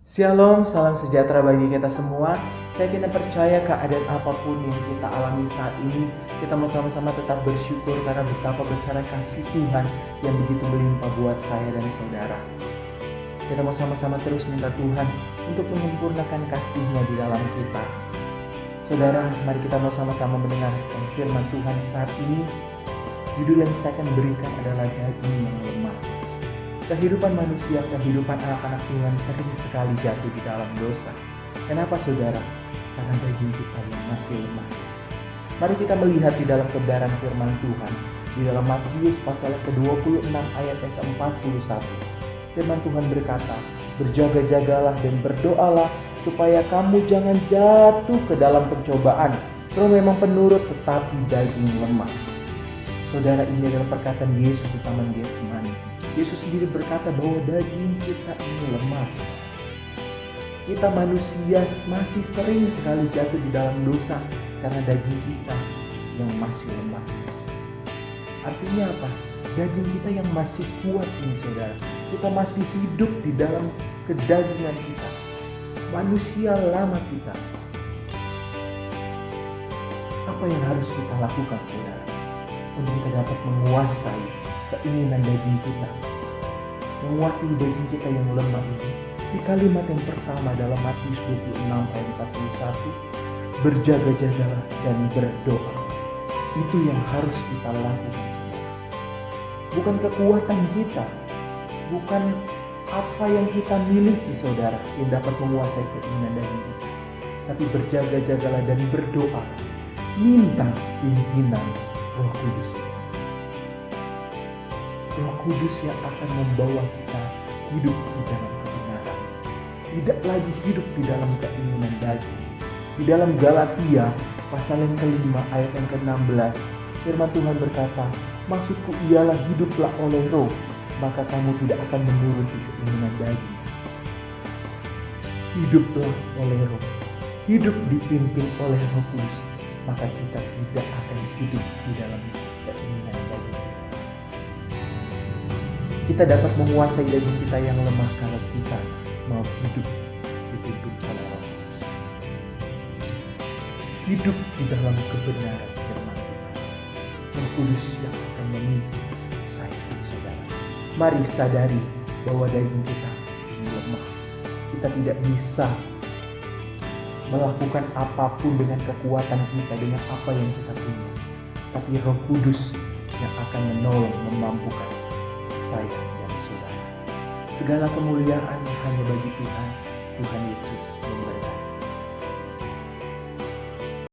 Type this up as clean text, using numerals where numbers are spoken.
Shalom, salam sejahtera bagi kita semua. Saya kini percaya keadaan apapun yang kita alami saat ini, kita mau sama-sama tetap bersyukur karena betapa besar kasih Tuhan yang begitu melimpah buat saya dan saudara. Kita mau sama-sama terus minta Tuhan untuk menyempurnakan kasih-Nya di dalam kita. Saudara, mari kita mau sama-sama mendengarkan firman Tuhan saat ini. Judul yang saya akan berikan adalah daging yang lemah. Kehidupan manusia, kehidupan anak-anak Tuhan sering sekali jatuh di dalam dosa. Kenapa saudara? Karena daging kita yang masih lemah. Mari kita melihat di dalam kebenaran firman Tuhan. Di dalam Matius pasal ke-26 ayat yang ke-41. Firman Tuhan berkata, berjaga-jagalah dan berdoalah supaya kamu jangan jatuh ke dalam pencobaan. Roh memang penurut tetapi daging lemah. Saudara, ini adalah perkataan Yesus di Taman Getsemani. Yesus sendiri berkata bahwa daging kita ini lemah. Kita manusia masih sering sekali jatuh di dalam dosa karena daging kita yang masih lemah. Artinya apa? Daging kita yang masih kuat ini saudara. Kita masih hidup di dalam kedagingan kita. Manusia lama kita. Apa yang harus kita lakukan saudara? Untuk kita dapat menguasai keinginan daging kita, menguasai daging kita yang lemah ini. Di kalimat yang pertama dalam Matius 26 ayat 41, berjaga-jagalah dan berdoa. Itu yang harus kita lakukan saudara. Bukan kekuatan kita, bukan apa yang kita miliki saudara yang dapat menguasai keinginan daging kita, tapi berjaga-jagalah dan berdoa, minta pimpinan Roh Kudus. Roh Kudus yang akan membawa kita hidup di dalam kebenaran. Tidak lagi hidup di dalam keinginan daging. Di dalam Galatia pasal yang kelima ayat yang ke-16. Firman Tuhan berkata, maksudku ialah hiduplah oleh roh, maka kamu tidak akan menuruti keinginan daging. Hiduplah oleh roh. Hidup dipimpin oleh Roh Kudus. Maka kita tidak akan hidup di dalam keinginan daging kita. Kita dapat menguasai daging kita yang lemah kalau kita mau hidup dipimpin oleh Roh Kudus. Hidup di dalam kebenaran firman Tuhan. Roh Kudus yang akan memimpin saya dan saudara. Mari sadari bahwa daging kita ini lemah. Kita tidak bisa melakukan apapun dengan kekuatan kita, dengan apa yang kita punya. Tapi Roh Kudus yang akan menolong, memampukan saya dan saudara. Segala kemuliaan hanya bagi Tuhan. Tuhan Yesus memberkati.